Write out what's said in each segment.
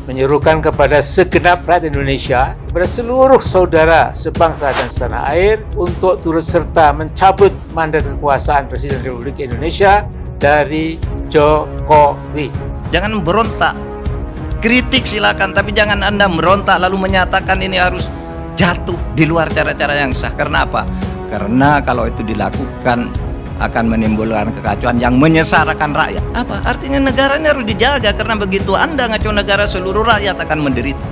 menyerukan kepada segenap rakyat Indonesia, kepada seluruh saudara sebangsa dan setanah air untuk turut serta mencabut mandat kekuasaan Presiden Republik Indonesia dari Jokowi. Jangan berontak, kritik silakan, tapi jangan Anda merontak lalu menyatakan ini harus jatuh di luar cara-cara yang sah. Karena apa? Karena kalau itu dilakukan akan menimbulkan kekacauan yang menyesarakan rakyat. Apa? Artinya negara ini harus dijaga, karena begitu Anda ngaco negara, seluruh rakyat akan menderita.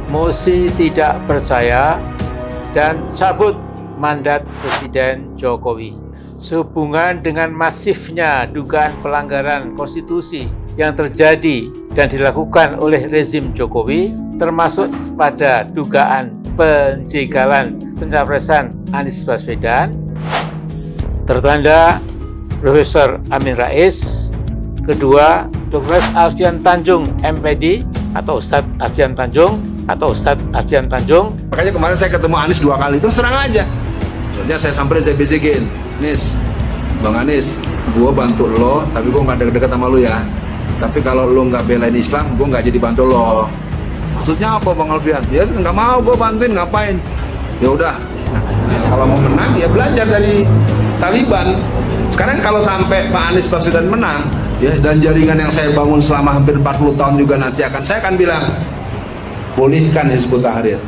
Mosi tidak percaya dan cabut mandat Presiden Jokowi. Sehubungan dengan masifnya dugaan pelanggaran konstitusi yang terjadi dan dilakukan oleh rezim Jokowi, termasuk pada dugaan penjegalan pencapresan Anies Baswedan, tertanda Profesor Amin Rais, kedua Dr. Alfian Tanjung MPD atau Ustadz Alfian Tanjung Makanya kemarin saya ketemu Anies 2 kali, itu serang aja. Soalnya saya samperin, saya bisikin, Nis, Bang Anies, gue bantu lo, tapi gue nggak deket-deket sama lo ya. Tapi kalau lo nggak belain Islam, gue nggak jadi bantu lo. Maksudnya apa Bang Alfian? Ya nggak mau gue bantuin, ngapain? Ya udah. Nah, kalau mau menang ya belajar dari Taliban. Sekarang kalau sampai Pak Anies Baswedan menang, ya, dan jaringan yang saya bangun selama hampir 40 tahun juga nanti saya akan bilang, pulihkan Hizbut Tahrir,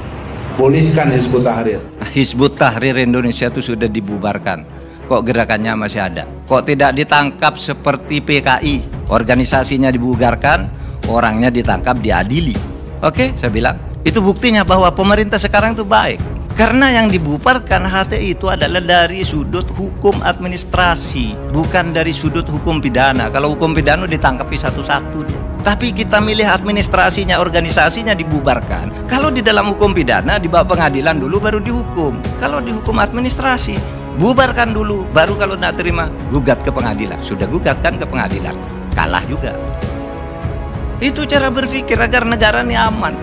pulihkan Hizbut Tahrir. Hizbut Tahrir Indonesia itu sudah dibubarkan. Kok gerakannya masih ada? Kok tidak ditangkap seperti PKI? Organisasinya dibubarkan, orangnya ditangkap, diadili. Oke, saya bilang itu buktinya bahwa pemerintah sekarang itu baik. Karena yang dibubarkan HTI itu adalah dari sudut hukum administrasi, bukan dari sudut hukum pidana. Kalau hukum pidana ditangkapi satu-satu. Tapi kita milih administrasinya, organisasinya dibubarkan. Kalau di dalam hukum pidana dibawa pengadilan dulu baru dihukum. Kalau di hukum administrasi bubarkan dulu, baru kalau tidak terima gugat ke pengadilan. Sudah gugat kan ke pengadilan, kalah juga. Itu cara berpikir agar negara ini aman.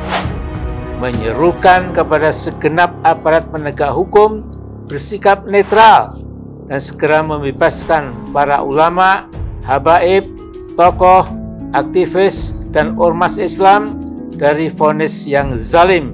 Menyerukan kepada segenap aparat penegak hukum bersikap netral dan segera membebaskan para ulama, habaib, tokoh, aktivis, dan ormas Islam dari vonis yang zalim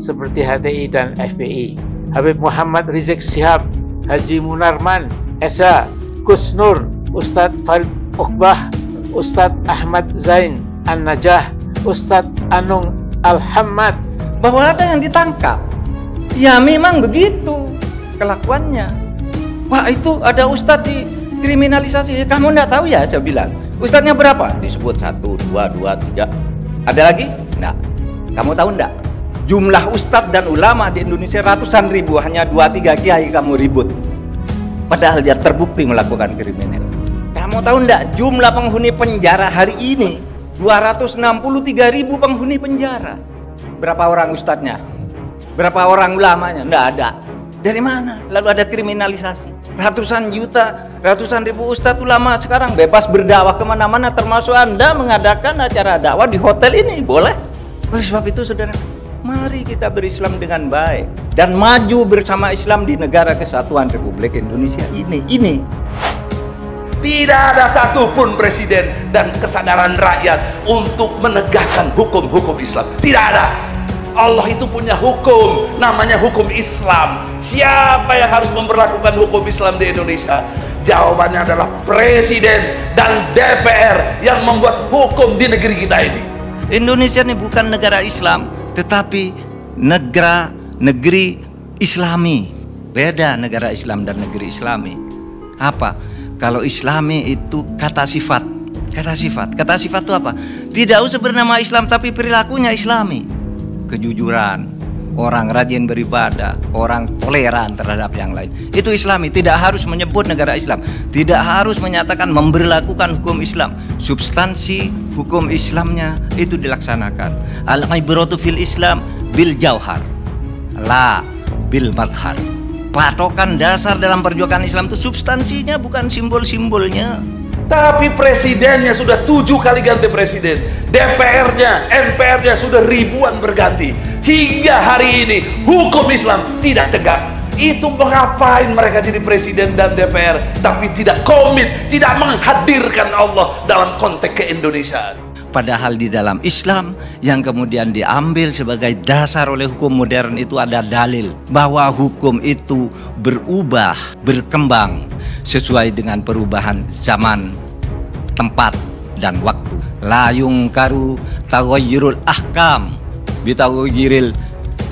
seperti HTI dan FPI. Habib Muhammad Rizik Syihab, Haji Munarman, Esa, Gus Nur, Ustadz Farid Uqbah, Ustadz Ahmad Zain An-Najah, Ustadz Anung Al-Hammad, bahwa ada yang ditangkap. Ya memang begitu kelakuannya. Wah, itu ada ustadz dikriminalisasi. Kamu enggak tahu ya? Saya bilang, ustadznya berapa? Disebut 1, 2, 3. Ada lagi? Enggak. Kamu tahu enggak? Jumlah ustadz dan ulama di Indonesia ratusan ribu, hanya 2-3 kiai kamu ribut. Padahal dia terbukti melakukan kriminal. Kamu tahu enggak? Jumlah penghuni penjara hari ini 263.000 penghuni penjara. Berapa orang ustadznya? Berapa orang ulamanya? Nggak ada. Dari mana? Lalu ada kriminalisasi. Ratusan juta, ratusan ribu ustadz ulama sekarang bebas berdakwah kemana-mana, termasuk Anda mengadakan acara dakwah di hotel ini. Boleh? Oleh sebab itu, saudara, mari kita berislam dengan baik dan maju bersama Islam di negara kesatuan Republik Indonesia ini. Tidak ada satupun presiden dan kesadaran rakyat untuk menegakkan hukum-hukum Islam. Tidak ada. Allah itu punya hukum, namanya hukum Islam. Siapa yang harus memperlakukan hukum Islam di Indonesia? Jawabannya adalah Presiden dan DPR yang membuat hukum di negeri kita ini. Indonesia ini bukan negara Islam, tetapi negeri Islami. Beda negara Islam dan negeri Islami. Apa? Kalau Islami itu kata sifat. Kata sifat itu apa? Tidak usah bernama Islam tapi perilakunya Islami. Kejujuran, orang rajin beribadah, orang toleran terhadap yang lain. Itu Islami, tidak harus menyebut negara Islam, tidak harus menyatakan memberlakukan hukum Islam. Substansi hukum Islamnya itu dilaksanakan. Al-ibratu fil Islam bil jauhar, la bil madhar. Patokan dasar dalam perjuangan Islam itu substansinya, bukan simbol-simbolnya. Tapi presidennya sudah 7 kali ganti presiden, DPR-nya, MPR-nya sudah ribuan berganti. Hingga hari ini hukum Islam tidak tegak. Itu mengapain mereka jadi presiden dan DPR tapi tidak komit, tidak menghadirkan Allah dalam konteks keindonesiaan. Padahal di dalam Islam yang kemudian diambil sebagai dasar oleh hukum modern itu ada dalil bahwa hukum itu berubah, berkembang sesuai dengan perubahan zaman, tempat, dan waktu. La yungkaru taghayyurul ahkam bitaghayyuril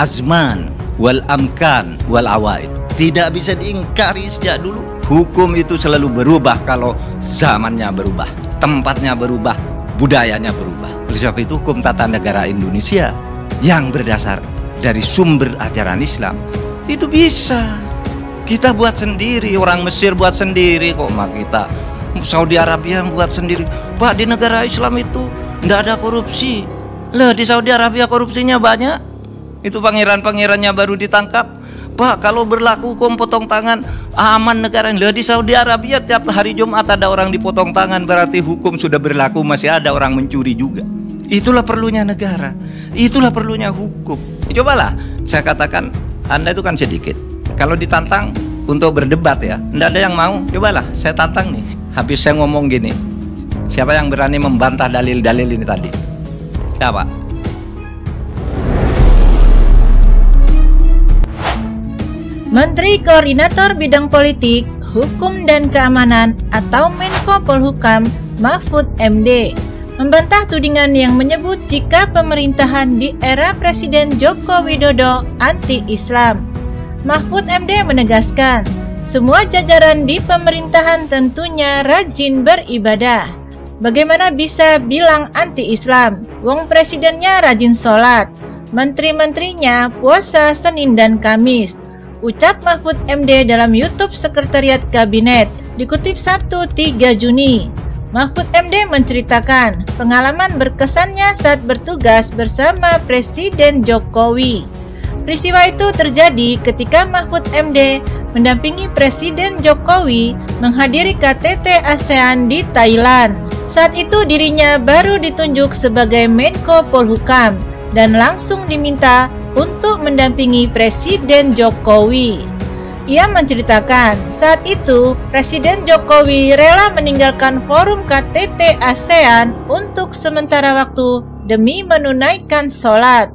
azman wal amkan wal awaid. Tidak bisa diingkari sejak dulu. Hukum itu selalu berubah kalau zamannya berubah, tempatnya berubah, budayanya berubah. Oleh sebab itu hukum tata negara Indonesia yang berdasar dari sumber ajaran Islam itu bisa kita buat sendiri. Orang Mesir buat sendiri kok, mak kita Saudi Arabia buat sendiri. Pak, di negara Islam itu tidak ada korupsi. Lah, di Saudi Arabia korupsinya banyak. Itu pangeran-pangerannya baru ditangkap. Pak, kalau berlaku hukum potong tangan aman negara. Lah, di Saudi Arabia tiap hari Jumat ada orang dipotong tangan, berarti hukum sudah berlaku, masih ada orang mencuri juga. Itulah perlunya negara. Itulah perlunya hukum. Cobalah, saya katakan Anda itu kan sedikit. Kalau ditantang untuk berdebat ya, tidak ada yang mau. Cobalah, saya tantang nih. Habis saya ngomong gini, siapa yang berani membantah dalil-dalil ini tadi? Siapa? Menteri Koordinator Bidang Politik, Hukum dan Keamanan atau Menko Polhukam Mahfud MD membantah tudingan yang menyebut jika pemerintahan di era Presiden Joko Widodo anti-Islam. Mahfud MD menegaskan, semua jajaran di pemerintahan tentunya rajin beribadah. Bagaimana bisa bilang anti-Islam? Wong presidennya rajin sholat, menteri-menterinya puasa Senin dan Kamis. Ucap Mahfud MD dalam YouTube Sekretariat Kabinet, dikutip Sabtu 3 Juni. Mahfud MD menceritakan pengalaman berkesannya saat bertugas bersama Presiden Jokowi. Peristiwa itu terjadi ketika Mahfud MD mendampingi Presiden Jokowi menghadiri KTT ASEAN di Thailand. Saat itu dirinya baru ditunjuk sebagai Menko Polhukam dan langsung diminta untuk mendampingi Presiden Jokowi. Ia menceritakan, saat itu Presiden Jokowi rela meninggalkan forum KTT ASEAN untuk sementara waktu demi menunaikan sholat.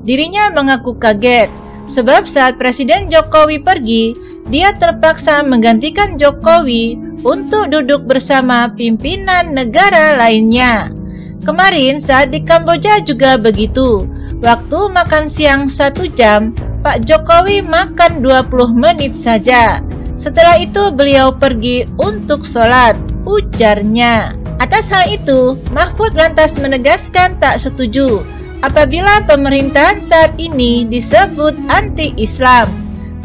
Dirinya mengaku kaget, sebab saat Presiden Jokowi pergi, dia terpaksa menggantikan Jokowi untuk duduk bersama pimpinan negara lainnya. Kemarin saat di Kamboja juga begitu. Waktu makan siang 1 jam, Pak Jokowi makan 20 menit saja. Setelah itu beliau pergi untuk sholat, ujarnya. Atas hal itu, Mahfud lantas menegaskan tak setuju apabila pemerintahan saat ini disebut anti-Islam.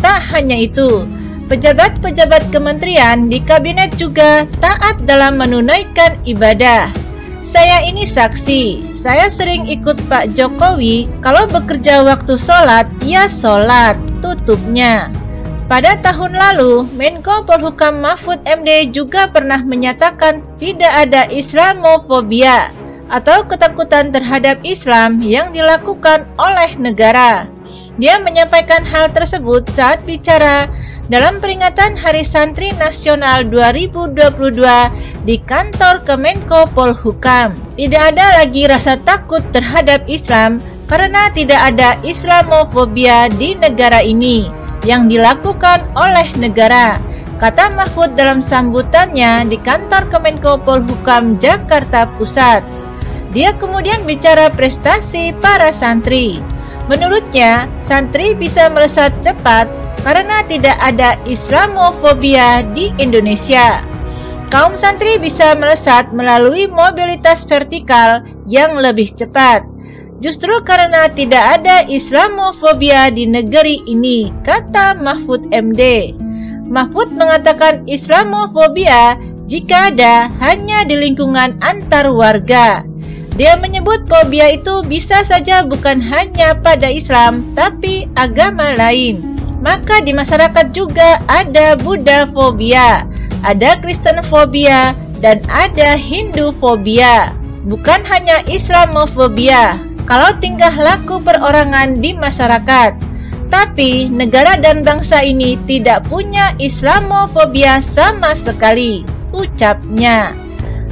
Tak hanya itu, pejabat-pejabat kementerian di kabinet juga taat dalam menunaikan ibadah. Saya ini saksi, saya sering ikut Pak Jokowi, kalau bekerja waktu sholat, ya sholat, tutupnya. Pada tahun lalu, Menko Polhukam Mahfud MD juga pernah menyatakan tidak ada Islamofobia atau ketakutan terhadap Islam yang dilakukan oleh negara. Dia menyampaikan hal tersebut saat bicara dalam peringatan Hari Santri Nasional 2022 di kantor Kemenko Polhukam. Tidak ada lagi rasa takut terhadap Islam karena tidak ada Islamofobia di negara ini yang dilakukan oleh negara, kata Mahfud dalam sambutannya di kantor Kemenko Polhukam Jakarta Pusat. Dia kemudian bicara prestasi para santri. Menurutnya, santri bisa melesat cepat karena tidak ada Islamofobia di Indonesia. Kaum santri bisa melesat melalui mobilitas vertikal yang lebih cepat. Justru karena tidak ada Islamofobia di negeri ini, kata Mahfud MD. Mahfud mengatakan Islamofobia jika ada hanya di lingkungan antar warga. Dia menyebut fobia itu bisa saja bukan hanya pada Islam, tapi agama lain. Maka di masyarakat juga ada Buddha-fobia, ada Kristen-fobia, dan ada Hindu-fobia. Bukan hanya Islamofobia kalau tingkah laku perorangan di masyarakat. Tapi negara dan bangsa ini tidak punya Islamofobia sama sekali, ucapnya.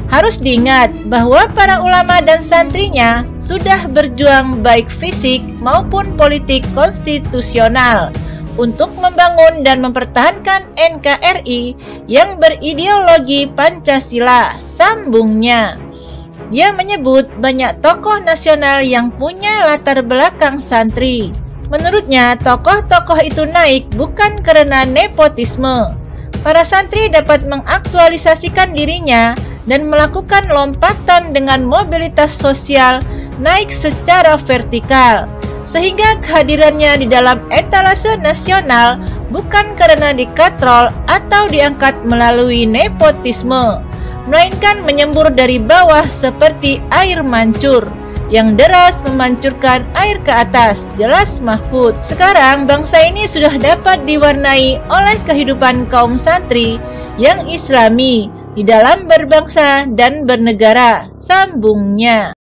Harus diingat bahwa para ulama dan santrinya sudah berjuang baik fisik maupun politik konstitusional untuk membangun dan mempertahankan NKRI yang berideologi Pancasila, sambungnya. Dia menyebut banyak tokoh nasional yang punya latar belakang santri. Menurutnya, tokoh-tokoh itu naik bukan karena nepotisme. Para santri dapat mengaktualisasikan dirinya dan melakukan lompatan dengan mobilitas sosial naik secara vertikal, sehingga kehadirannya di dalam etalase nasional bukan karena dikatrol atau diangkat melalui nepotisme, melainkan menyembur dari bawah seperti air mancur yang deras memancurkan air ke atas, jelas Mahfud. Sekarang bangsa ini sudah dapat diwarnai oleh kehidupan kaum santri yang islami di dalam berbangsa dan bernegara, sambungnya.